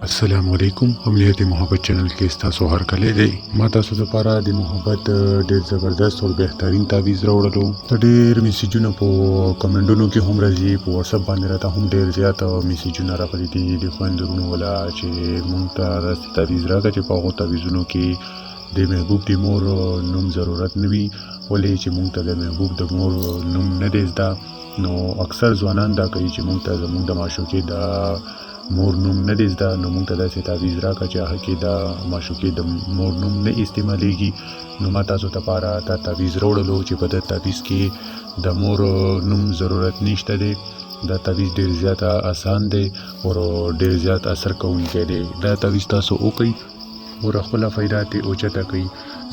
السلام علیکم. امنیت محبت چینل کې تاسو هر کله دی ما تاسو لپاره د محبت ډېر زبردست او بهترین تعویض راوړلو. ډېر میسیجونه په کمنټونو کې هم راځي، په واتس اپ باندې راته هم ډېر زیات میسیجونه راغلي دي د خویندرونو ولا چې مونږ ته داسې تعویض راکړه چې په هغو تعویضونو کې د محبوب د مور نوم ضرورت نه وي، ولې چې مونږ ته د محبوب د مور نوم نه دی زده. نو اکثر ځوانان دا کوي چې مونږ ته زمونږ د معشوقې د مور نوم نه دی زده، نو مونږ ته داسې تعویض راکړه چې هغه کې د معشوقې د مور نوم نه استعمالیږي. نو ما تاسو لپاره دا تعویض راوړلو چې په دې تعویض کې د مور نوم ضرورت نشته دی. دا تعویض ډېر زیات آسان دی او ډېر زیات اثر کوونکی دی. دا تعویض تاسو وکړئ او خپله فایده ترې اوچته کوئ.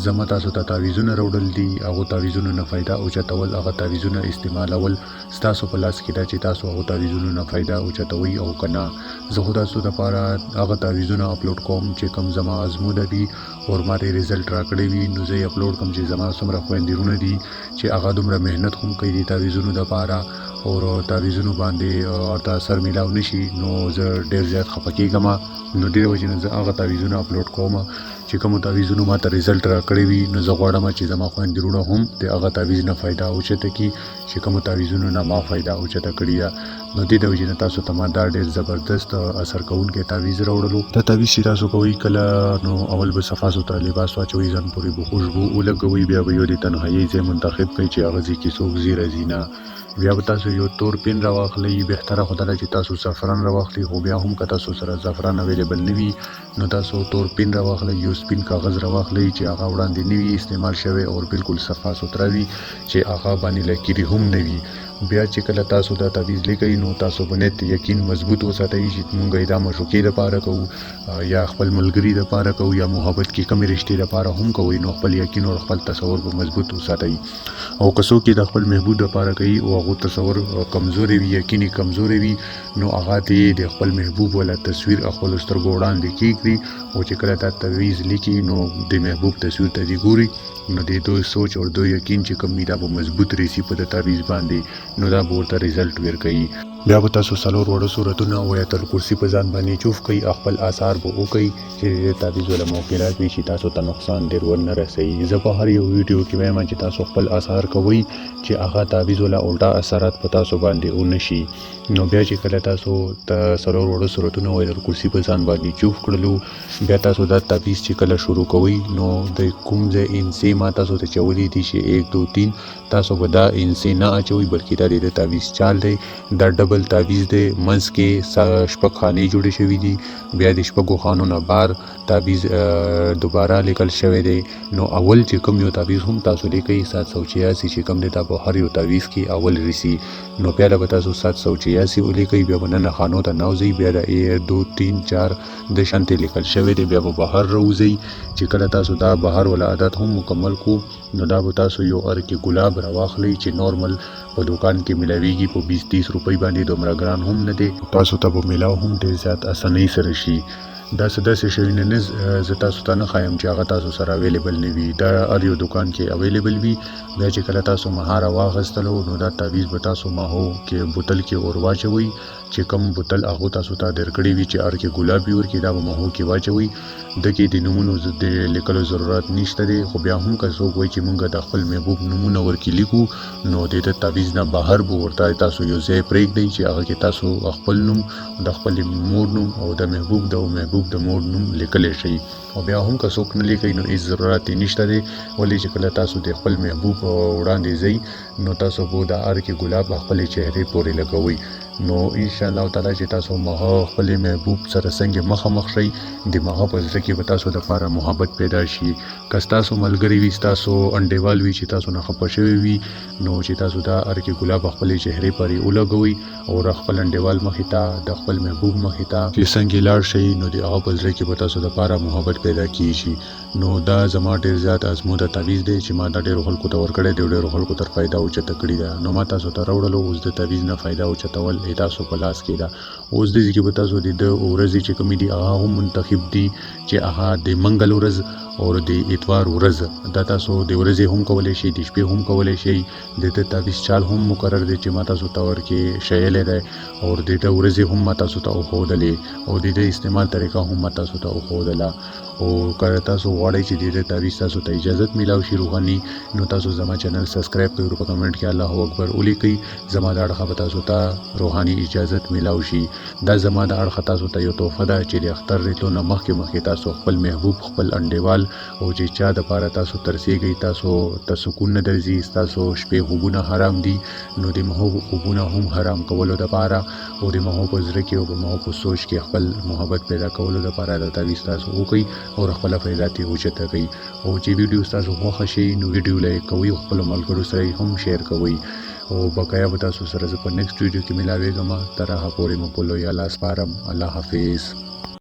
زما تاسو ته تعویضونه راوړل دي، هغو تعویضونو نه فایده اوچتول، هغه تعویضونه استعمالول ستاسو په لاس کې ده چې تاسو هغو تعویضونو نه فایده اوچتوئ او که نه. زه خو تاسو دپاره هغه تعویضونه اپلوډ کوم چې کوم زما ازموده وي او ما ته ریزلټ راکړی وي، نو زه یې اپلوډ کوم چې زما څومره خویندرونه دي چې هغه دومره محنت هم کوي د تعویضونو دپاره او تعویضونو باندې ورته اثر میلاو نشي، نو زه ډېر زیات خفه کېږم. نو ډېرې وجې نه زه هغه تعویضونه اپلوډ کوم چې کومو تعویضونو ما ته ریزلټ راکړی وي. نو زه غواړم چې زما خویندرونه هم د هغه تعویض نه فایده اوچته کړي چې کومو تعویضونو نه ما فایده اوچته کړې ده. نو دې د وجې نه تاسو ته ما دا ډېر زبردست اثر کوونکی تعویض راوړلو. دا تعویض چې تاسو کوئ کله، نو اول به صفا سوتره لباس واچوئ، ځان پورې به خوشبو ولګوئ، بیا به یو د تنهایۍ ځای منتخب کړئ چې هغه ځای کې څوک ځي راځي نه. بیا به تاسو یو تور پین راواخلئ، بهتره خو دا ده چې تاسو زعفران راواخلئ، خو بیا هم که تاسو سره زعفران اویلیبل نه وي نو تاسو تور پین راواخلئ، یو سپین کاغذ راواخلئ چې هغه وړاندې نه وي استعمال شوی او بالکل صفا سوتره وي چې هغه باندې لکیرې هم نه وي. بیا چې کله تاسو دا تعویض لیکئ نو تاسو به نیت یقین مضبوط وساتئ چې مونږ یې دا معشوقې دپاره کوو یا خپل ملګري دپاره کوو یا محبت کې کمې رشتې دپاره هم کوئ، نو خپل یقین او خپل تصور به مضبوط وساتئ. او که څوک یې د خپل محبوب دپاره کوي او هغو تصور کمزورې وي، یقین یې کمزورې وي، نو هغه ته د خپل محبوب والا تصویر خپلو سترګو وړاندې کېږدي او چې کله دا تعویض لیکي نو د محبوب تصویر ته دې ګوري، نو د دوی سوچ او دوی یقین چې کوم دا به مضبوط ریسي په د تعویض باندې، نو دا به ورته ریزلټ ورکوي. بیا به تاسو څلور وړو صورتونه او آیت الکرسي په ځان باندې چوف کوئ، خپل آثار به وکئ چې د تعویض والا موقعات وي چې تاسو ته نقصان ډېر ونه رسوي. زه په هر یو ویډیو کې وایم چې تاسو خپل آثار کوئ چې هغه تعویض والا الټا اثرات په تاسو باندې ونه شي. نو بیا چې کله تاسو ته څلور وړو صورتونه او آیت الکرسي په ځان باندې چوف کړلو، بیا تاسو دا تعویض چې کله شروع کوئ نو د کوم ځای انسې ما تاسو ته چولی دي چې 1 2 3 تاسو به دا انسې نه اچوئ، بلکې دا د تعویض چال دی، دا ډبل تعویض دی، منځ کې شپږ خانې جوړې شوي دي، بیا د شپږو خانو نه بار تعویض دوباره لیکل شوی دی. نو اول چې کوم یو تعویض هم تاسو لیکئ 786 چې کوم دی دا په هر یو تعویض کې اول رسی، نو بیا به تاسو 786 ولیکئ، بیا به نن خانو ته نوځئ، بیا د 1 2 3 4 د شانتې لیکل شوی دی، بیا به بهر راوځئ. چې کله تاسو دا بهر ولا عادت هم مکمل کو نو دا به تاسو یو ارکې ګلاب راواخلئ چې نورمل په دوکان کې ملاویږي په 20-30 روپۍ باندې، دومره ګران هم نه دی، تاسو ته به ملاو هم ډېر زیات اسانۍ سره شي. داسې شیونه نه زه تاسو ته نه ښایم چې هغه تاسو سره اویلیبل نه وي، دا هر یو دوکان کې اویلیبل وي. بیا چې کله تاسو مهار واخیستلو نو دا تعویض به تاسو ماهو کې بوتل کې اور واچوئ، چې کوم بوتل هغه تاسو ته درکړی وي چې ارکې ګلاب وي ورکې دا به ماهو کې واچوئ. دکې د نومونو د لیکلو ضرورت نشته دی، خو بیا هم که څوک وایي چې مونږ د خپل محبوب نومونه ورکې لیکو نو د تعویض نه بهر به ورته تاسو یو ځای پرېږدئ چې هغه کې تاسو خپل نوم د خپل مور نوم او د محبوب د مور نوم لیکلی شي. او بیا هم که څوک نه لیکئ نو هیڅ ضرورت یې نشته دی، ولې چې کله تاسو د خپل محبوب وړاندې ځئ نو تاسو به د ارکې ګلاب خپلې چهرې پورې لګوئ. نو انشاءالله تعالی چې تاسو مغه خپل محبوب سره څنګه مخامخ شئ، د مغه په زړه کې به تاسو لپاره محبت پیدا شي. که ستاسو ملګری وي، ستاسو انډیوال وي چې تاسو نه خفه شوي وي، نو چې تاسو دا ارکې ګلاب خپلې چهرې پورې ولګوئ او خپل انډیوال مخې ته د خپل محبوب مخې ته چې څنګه لاړ شئ نو د هغه په زړه کې به تاسو لپاره محبت پیدا کیږي. نو دا زما ډېر زیات ازموده تعویض دی چې ما دا ډېرو خلکو ته ورکړی دی، ډېرو خلکو تر فایده اوچته کړې ده. نو ما تاسو ته راوړلو، اوس د تعویض نه فایده اوچتول تاسو په لاس کې ده. اوس د ځکه به تاسو د ورځې چې کومې دي هغه هم منتخب دي چې هغه د منګل ورځ او د اتوار ورځ، دا تاسو د ورځې هم کولی شئ، د شپې هم کولی شئ، د ته تعویض چال هم مقرر دی چې ما تاسو ته ورکې شیلی دی او د ته ورځې هم ما تاسو ته وښودلې او د دې استعمال طریقه هم ما تاسو ته وښودله او که تاسو غواړئ چې د دې تعویض تاسو ته اجازت میلاو شي روحاني نو تاسو زما چینل سبسکرایب کړئ او په کمنټ کې الله اکبر ولیکئ زما د اړخه به تاسو ته روحاني اجازت میلاو شي دا زما د اړخه تاسو ته یو تحفه ده چې د اختر راتلو نه مخکې تاسو خپل محبوب خپل انډیوال او چې چا دپاره تاسو ترسیږئ تاسو ته سکون نه درځي ستاسو شپې خوبونه حرام دي نو د مهو خوبونه هم حرام کولو دپاره او د مهو په زړه کې او په مهو په سوچ کې خپل محبت پیدا کولو دپاره دا تعویض تاسو وکړئ او خپل فایدات یې اوچته کړئ او چې ویډیو تاسو خوښه شي نو ویډیو لایک کوئ او خپلو ملګرو سره هم شیر کوئ او بقایا به تاسو سره زه په نیکسټ ویډیو کې ملاویږم تر هغه پورې مو په لوی الله سپارم الله حافظ